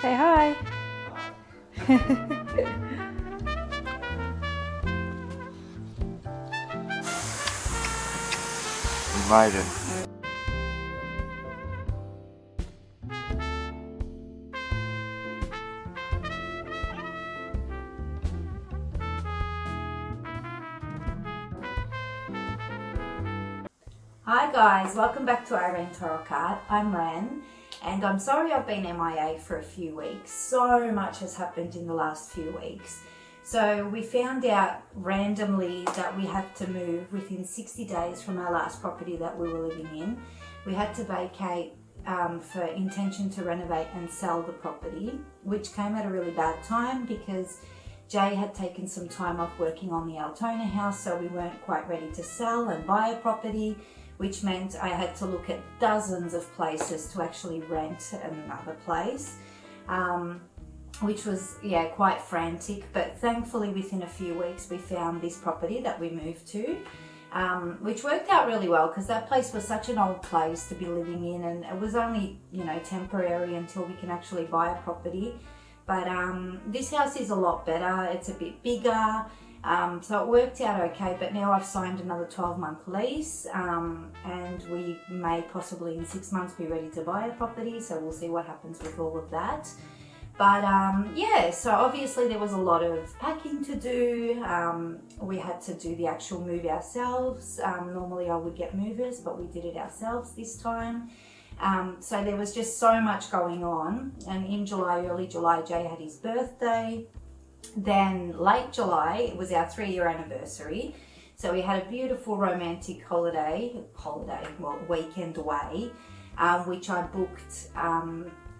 Say hi. We made it. Hi guys, welcome back to Irene Tarot Card. I'm Ren, and I'm sorry I've been MIA for a few weeks. So much has happened in the last few weeks. So we found out randomly that we had to move within 60 days from our last property that we were living in. We had to vacate for intention to renovate and sell the property, which came at a really bad time because Jay had taken some time off working on the Altona house, so we weren't quite ready to sell and buy a property, which meant I had to look at dozens of places to actually rent another place, which was, quite frantic. But thankfully within a few weeks we found this property that we moved to, which worked out really well because that place was such an old place to be living in, and it was only, temporary until we can actually buy a property. But this house is a lot better, it's a bit bigger, so it worked out okay. But now I've signed another 12-month lease, and we may possibly in 6 months be ready to buy a property, so we'll see what happens with all of that. But so obviously there was a lot of packing to do. We had to do the actual move ourselves. Normally I would get movers, but we did it ourselves this time. So there was just so much going on, and in July, early July, Jay had his birthday. Then late July, it was our 3-year anniversary. So we had a beautiful romantic weekend away, which I booked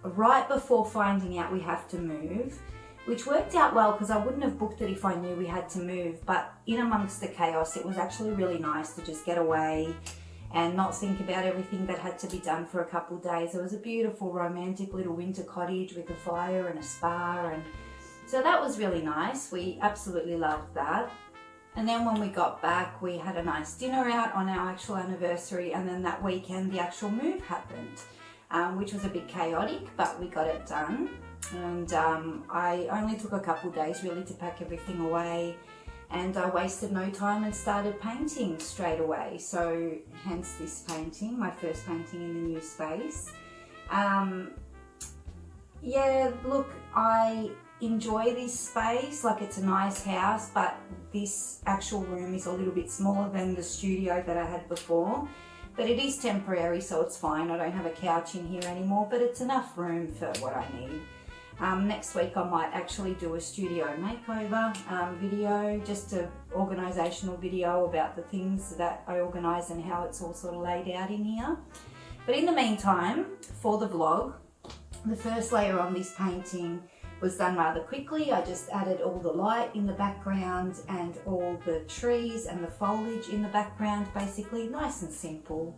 right before finding out we have to move, which worked out well because I wouldn't have booked it if I knew we had to move. But in amongst the chaos, it was actually really nice to just get away and not think about everything that had to be done for a couple of days. It was a beautiful romantic little winter cottage with a fire and a spa, and so that was really nice. We absolutely loved that. And then when we got back, we had a nice dinner out on our actual anniversary, and then that weekend the actual move happened, which was a bit chaotic, but we got it done. And I only took a couple of days really to pack everything away, and I wasted no time and started painting straight away. So hence this painting, my first painting in the new space. Look, I enjoy this space. Like, it's a nice house, but this actual room is a little bit smaller than the studio that I had before. But it is temporary, so it's fine. I don't have a couch in here anymore, but it's enough room for what I need. Next week I might actually do a studio makeover video, just an organisational video about the things that I organise and how it's all sort of laid out in here. But in the meantime, for the vlog, the first layer on this painting was done rather quickly. I just added all the light in the background and all the trees and the foliage in the background, basically nice and simple.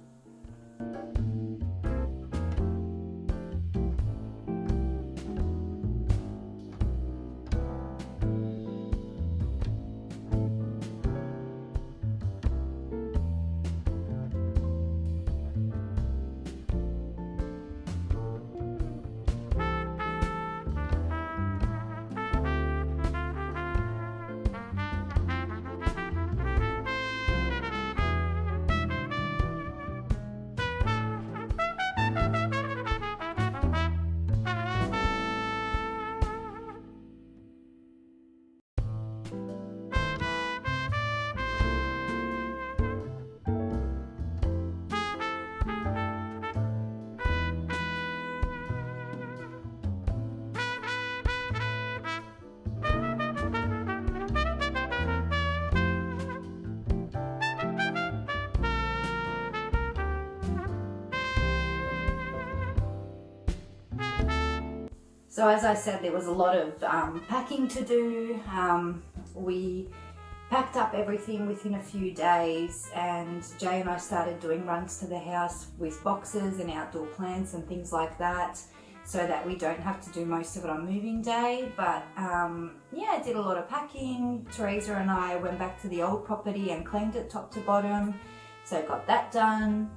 So as I said, there was a lot of packing to do. We packed up everything within a few days, and Jay and I started doing runs to the house with boxes and outdoor plants and things like that, so that we don't have to do most of it on moving day. But I did a lot of packing. Teresa and I went back to the old property and cleaned it top to bottom, so got that done.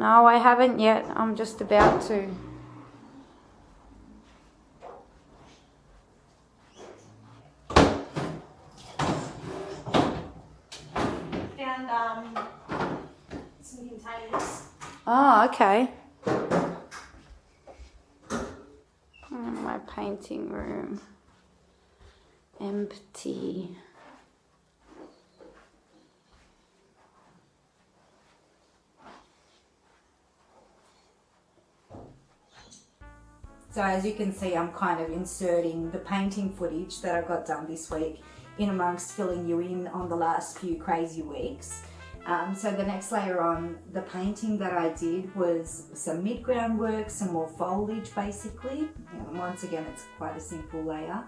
No, I haven't yet. I'm just about to. Found some containers. Oh, okay. My painting room. Empty. So as you can see, I'm kind of inserting the painting footage that I got done this week in amongst filling you in on the last few crazy weeks. So the next layer on the painting that I did was some mid-ground work, some more foliage basically. And once again, it's quite a simple layer.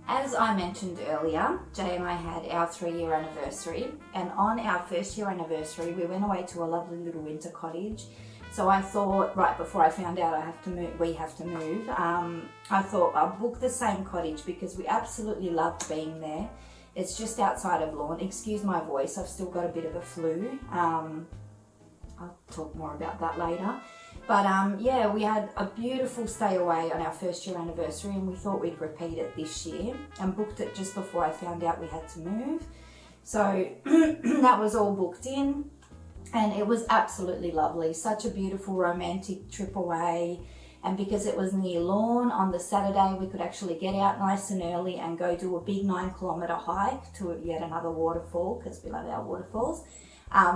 As I mentioned earlier, Jay and I had our 3-year anniversary, and on our first year anniversary we went away to a lovely little winter cottage. So I thought, right before I found out we have to move, I thought I'll book the same cottage because we absolutely loved being there. It's just outside of Lorne. Excuse my voice, I've still got a bit of a flu. I'll talk more about that later. But yeah, we had a beautiful stay away on our first year anniversary, and we thought we'd repeat it this year, and booked it just before I found out we had to move. So that was all booked in, and it was absolutely lovely. Such a beautiful romantic trip away. And because it was near Lorne, on the Saturday we could actually get out nice and early and go do a big 9-kilometre hike to yet another waterfall, because we love our waterfalls.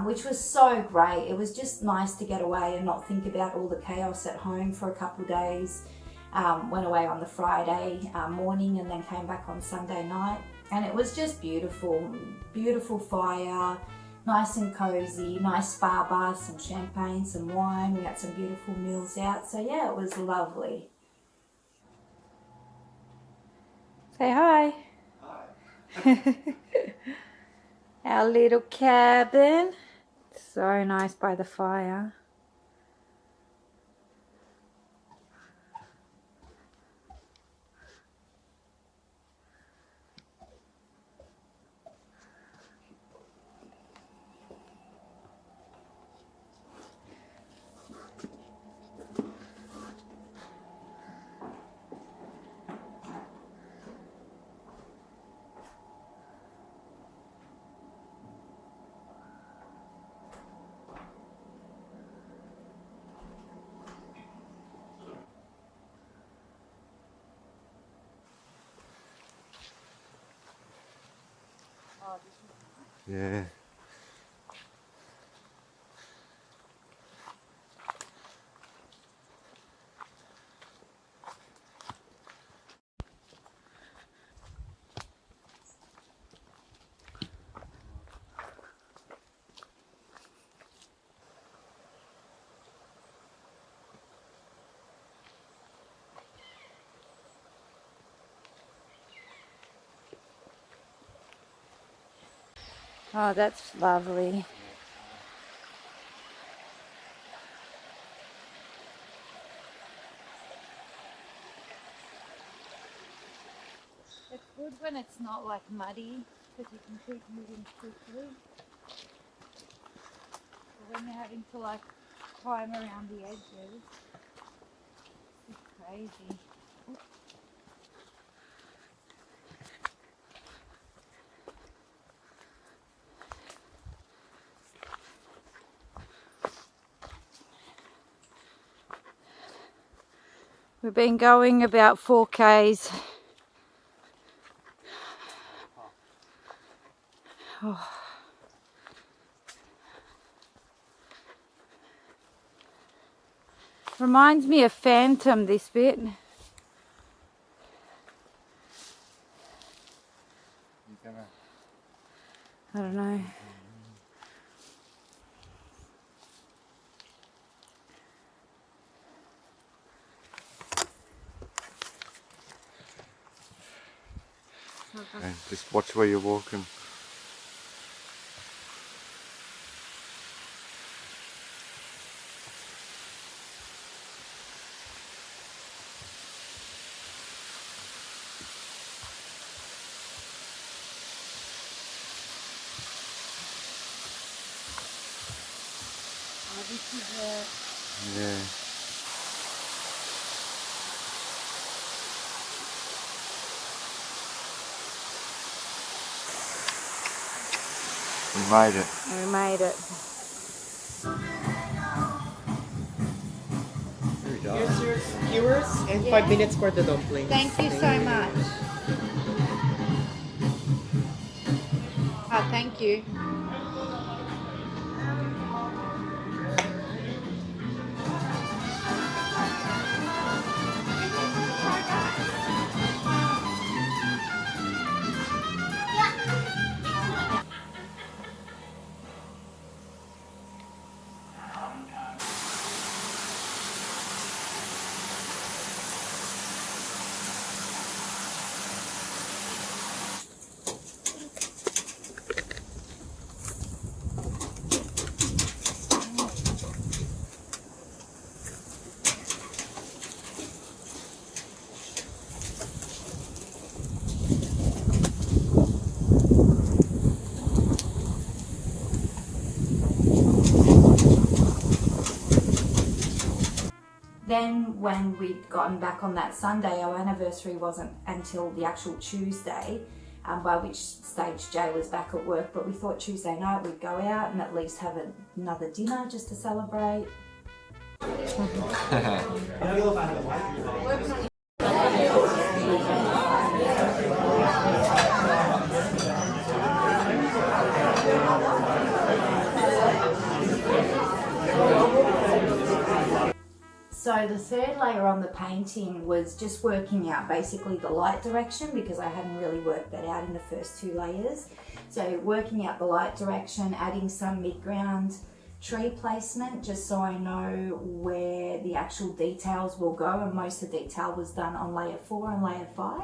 Which was so great. It was just nice to get away and not think about all the chaos at home for a couple of days. Went away on the Friday morning and then came back on Sunday night, and it was just beautiful. Beautiful fire, nice and cozy, nice spa bath, some champagne, some wine. We had some beautiful meals out, so yeah, it was lovely. Say hi. Hi. Our little cabin, so nice by the fire. Yeah. Oh, that's lovely. It's good when it's not like muddy, because you can keep moving quickly. when you're having to like climb around the edges. It's crazy. We've been going about 4 k's. Oh. Reminds me of Phantom, this bit. I don't know. Okay, just watch where you're walking. Oh, this is Yeah. We made it. We made it. Here's your skewers and 5 minutes for the dumplings. Thank you so much. Oh, thank you. Then when we'd gotten back on that Sunday, our anniversary wasn't until the actual Tuesday, by which stage Jay was back at work, but we thought Tuesday night we'd go out and at least have another dinner just to celebrate. So the third layer on the painting was just working out basically the light direction, because I hadn't really worked that out in the first 2 layers. So working out the light direction, adding some mid-ground tree placement just so I know where the actual details will go, and most of the detail was done on layer 4 and layer 5.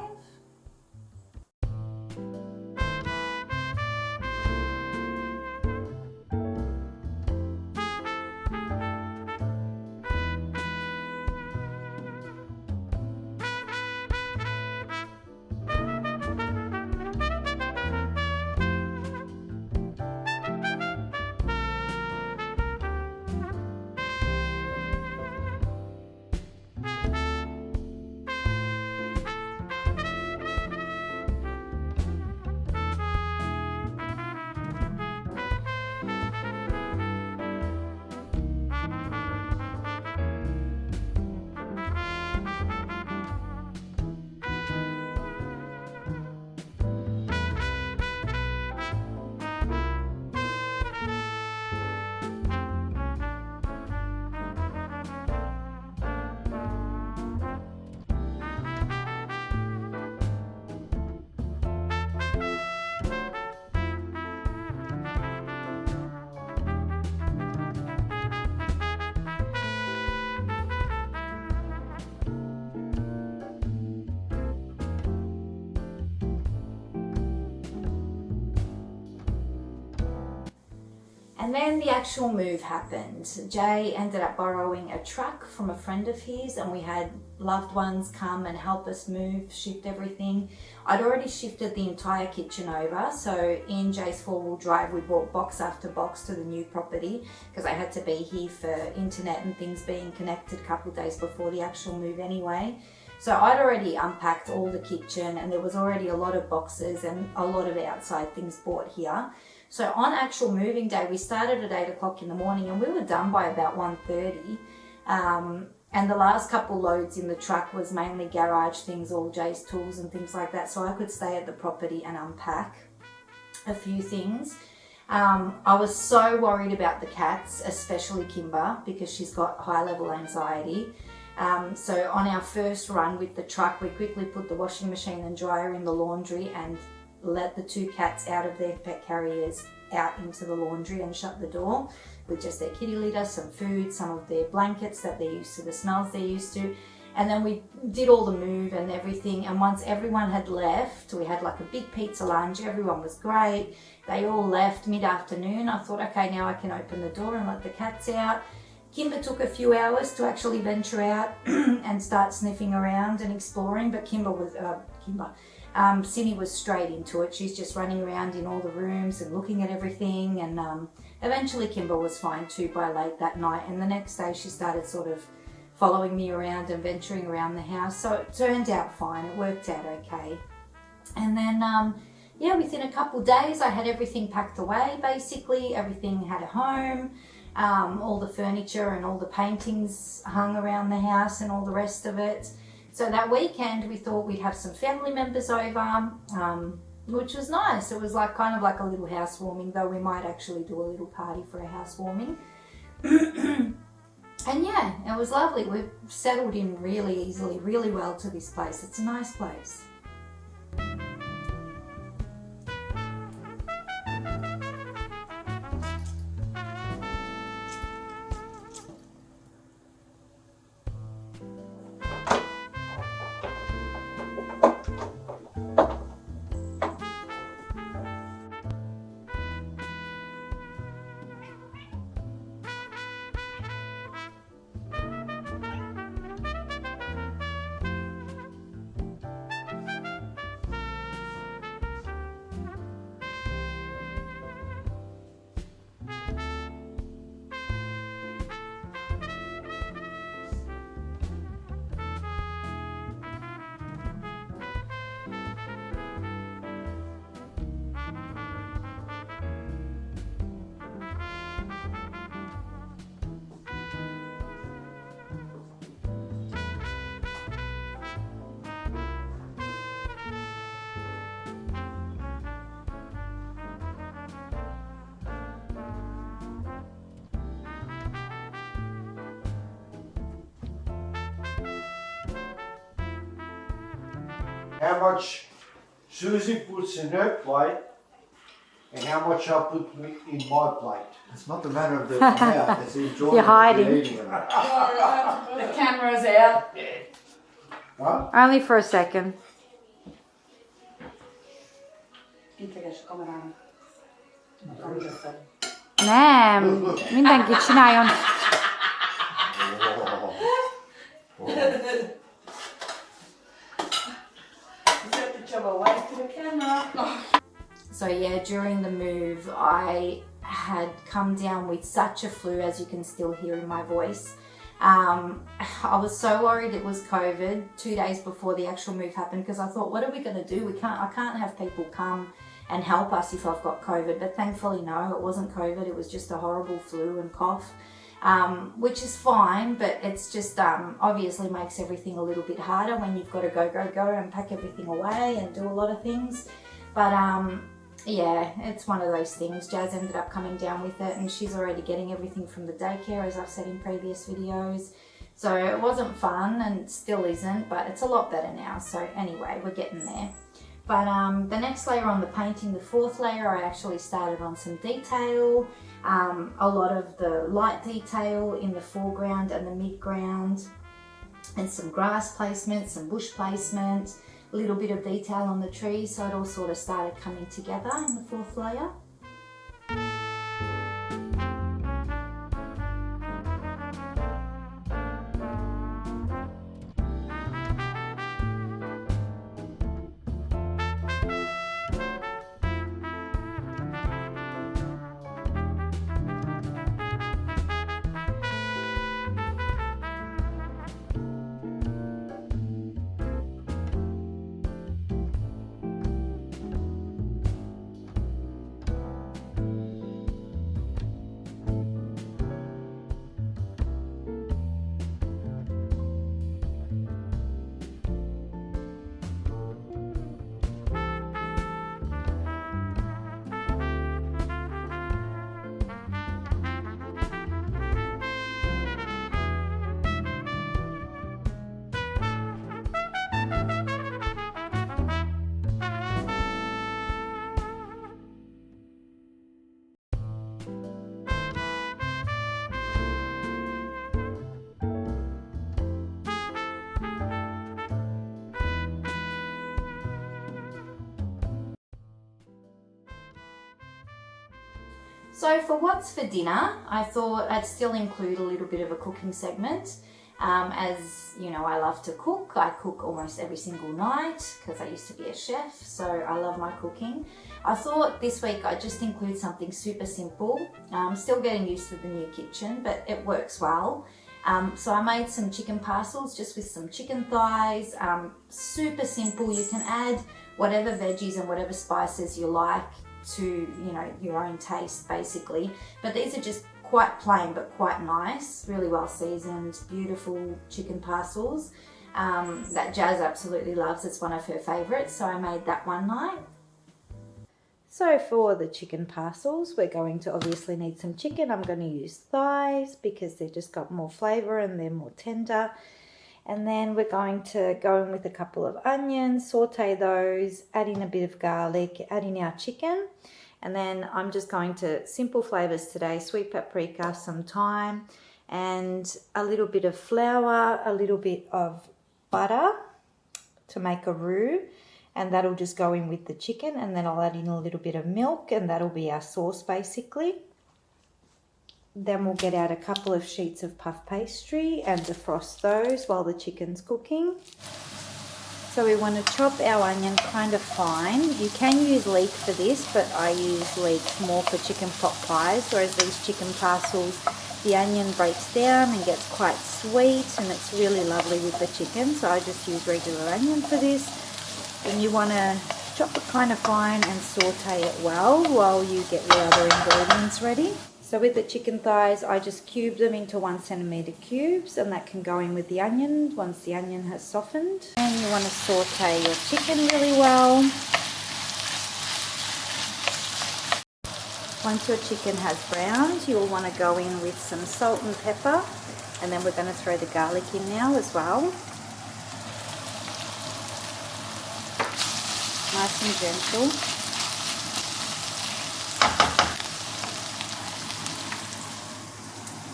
And then the actual move happened. Jay ended up borrowing a truck from a friend of his, and we had loved ones come and help us move, shift everything. I'd already shifted the entire kitchen over, so in Jay's four-wheel drive we bought box after box to the new property because I had to be here for internet and things being connected a couple of days before the actual move anyway. So I'd already unpacked all the kitchen and there was already a lot of boxes and a lot of outside things bought here. So on actual moving day, we started at 8 o'clock in the morning and we were done by about 1:30. And the last couple loads in the truck was mainly garage things, all Jay's tools and things like that. So I could stay at the property and unpack a few things. I was so worried about the cats, especially Kimber, because she's got high level anxiety. So on our first run with the truck, we quickly put the washing machine and dryer in the laundry and let the two cats out of their pet carriers out into the laundry and shut the door with just their kitty litter, some food, some of their blankets that they're used to, the smells they're used to. And then we did all the move and everything. And once everyone had left, we had like a big pizza lunch. Everyone was great. They all left mid-afternoon. I thought, okay, now I can open the door and let the cats out. Kimber took a few hours to actually venture out and start sniffing around and exploring, but Cindy was straight into it. She's just running around in all the rooms and looking at everything, and eventually Kimber was fine too by late that night, and the next day she started sort of following me around and venturing around the house, so it turned out fine. It worked out okay. And then yeah, within a couple days I had everything packed away. Basically everything had a home. All the furniture and all the paintings hung around the house and all the rest of it. So that weekend we thought we'd have some family members over, which was nice. It was like kind of like a little housewarming, though we might actually do a little party for a housewarming. And yeah, it was lovely. We've settled in really easily, really well to this place. It's a nice place. How much Susie puts in her plate and how much I put in my plate. It's not the matter of the amount, it's the enjoyment You're hiding. of eating it. The camera's out. Huh? Only for a second. Nem, mindenkit csináljon. So yeah, during the move I had come down with such a flu, as you can still hear in my voice. I was so worried it was COVID 2 days before the actual move happened, because I thought, what are we going to do? I can't have people come and help us if I've got COVID. But thankfully no, it wasn't COVID, it was just a horrible flu and cough, which is fine, but it's just obviously makes everything a little bit harder when you've got to go and pack everything away and do a lot of things. But yeah, it's one of those things. Jazz ended up coming down with it and she's already getting everything from the daycare, as I've said in previous videos. So it wasn't fun and still isn't, but it's a lot better now. So anyway, we're getting there. But the next layer on the painting, the fourth layer, I actually started on some detail. A lot of the light detail in the foreground and the midground, and some grass placement, some bush placement, a little bit of detail on the trees, so it all sort of started coming together in the fourth layer. So for what's for dinner, I thought I'd still include a little bit of a cooking segment. As you know, I love to cook. I cook almost every single night because I used to be a chef, so I love my cooking. I thought this week I'd just include something super simple. I'm still getting used to the new kitchen, but it works well. So I made some chicken parcels just with some chicken thighs. Super simple. You can add whatever veggies and whatever spices you like to, you know, your own taste basically. But these are just quite plain but quite nice, really well seasoned, beautiful chicken parcels that Jazz absolutely loves. It's one of her favourites, so I made that one night. So for the chicken parcels, we're going to obviously need some chicken. I'm going to use thighs because they've just got more flavour and they're more tender. And then we're going to go in with a couple of onions, saute those, add in a bit of garlic, add in our chicken. And then I'm just going to, simple flavours today, sweet paprika, some thyme, and a little bit of flour, a little bit of butter to make a roux. And that'll just go in with the chicken, and then I'll add in a little bit of milk, and that'll be our sauce basically. Then we'll get out a couple of sheets of puff pastry and defrost those while the chicken's cooking. So we want to chop our onion kind of fine. You can use leek for this, but I use leek more for chicken pot pies, whereas these chicken parcels, the onion breaks down and gets quite sweet, and it's really lovely with the chicken. So I just use regular onion for this. And you want to chop it kind of fine and saute it well while you get your other ingredients ready. So with the chicken thighs, I just cube them into 1 centimetre cubes, and that can go in with the onion once the onion has softened. And you want to saute your chicken really well. Once your chicken has browned, you'll want to go in with some salt and pepper, and then we're going to throw the garlic in now as well. Nice and gentle.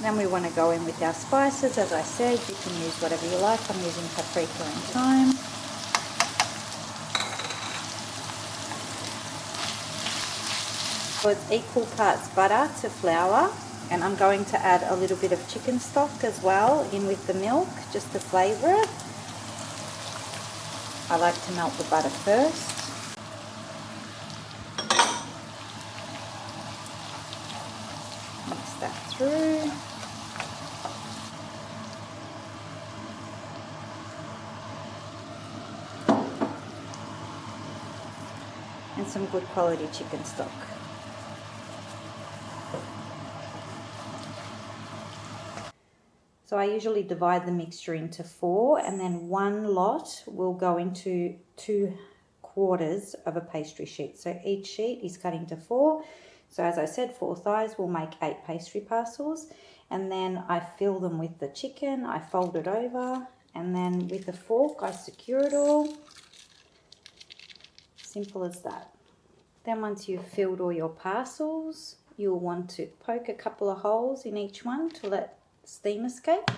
Then we want to go in with our spices. As I said, you can use whatever you like. I'm using paprika and thyme. So it's equal parts butter to flour, and I'm going to add a little bit of chicken stock as well in with the milk just to flavour it. I like to melt the butter first. Mix that through. And some good quality chicken stock. So I usually divide the mixture into 4, and then 1 lot will go into 2/4 of a pastry sheet. So each sheet is cut into 4. So as I said, 4 thighs will make 8 pastry parcels. And then I fill them with the chicken, I fold it over, and then with a fork I secure it all. Simple as that. Then once you've filled all your parcels, you'll want to poke a couple of holes in each one to let steam escape.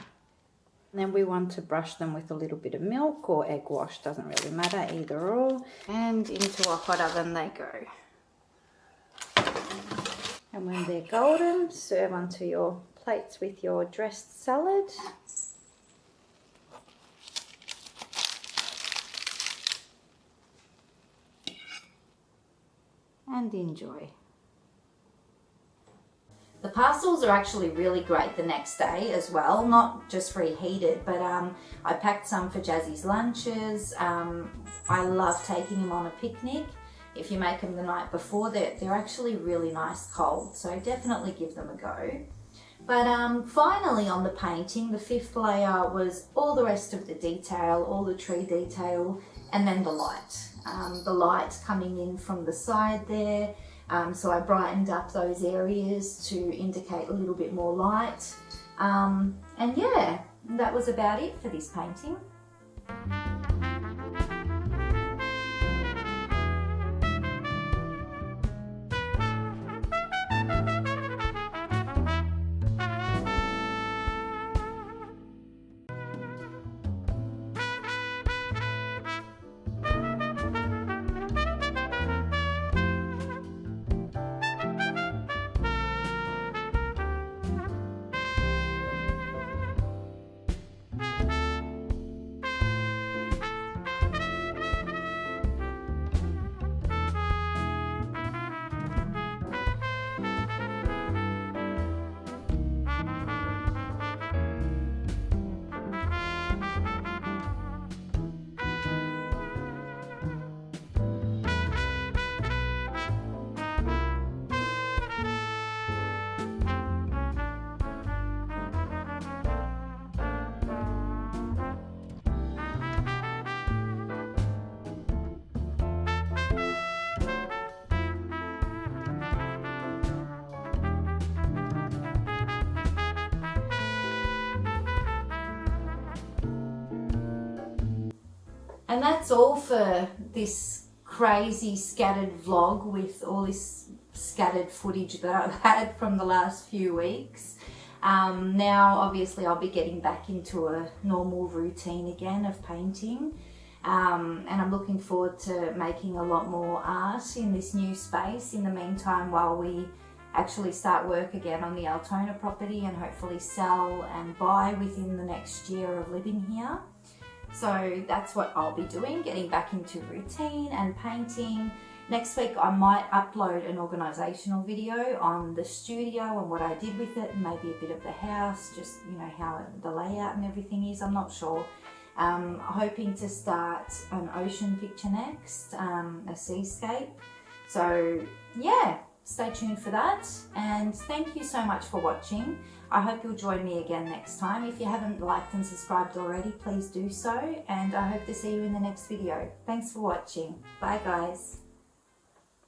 And then we want to brush them with a little bit of milk or egg wash, doesn't really matter, either or. And into a hot oven they go. And when they're golden, serve onto your plates with your dressed salad. And enjoy. The parcels are actually really great the next day as well, not just reheated, but I packed some for Jazzy's lunches. I love taking him on a picnic. If you make them the night before, they're actually really nice cold, so definitely give them a go. But finally on the painting, the 5th layer was all the rest of the detail, all the tree detail, and then the light. The light coming in from the side there. So I brightened up those areas to indicate a little bit more light. And yeah, that was about it for this painting. And that's all for this crazy scattered vlog with all this scattered footage that I've had from the last few weeks. Now obviously I'll be getting back into a normal routine again of painting, and I'm looking forward to making a lot more art in this new space in the meantime, while we actually start work again on the Altona property and hopefully sell and buy within the next year of living here. So that's what I'll be doing, getting back into routine and painting. Next week I might upload an organisational video on the studio and what I did with it, and maybe a bit of the house, just, you know, how the layout and everything is. I'm not sure. Hoping to start an ocean picture next, a seascape. So yeah, stay tuned for that, and thank you so much for watching. I hope you'll join me again next time. If you haven't liked and subscribed already, please do so, and I hope to see you in the next video. Thanks for watching. Bye guys.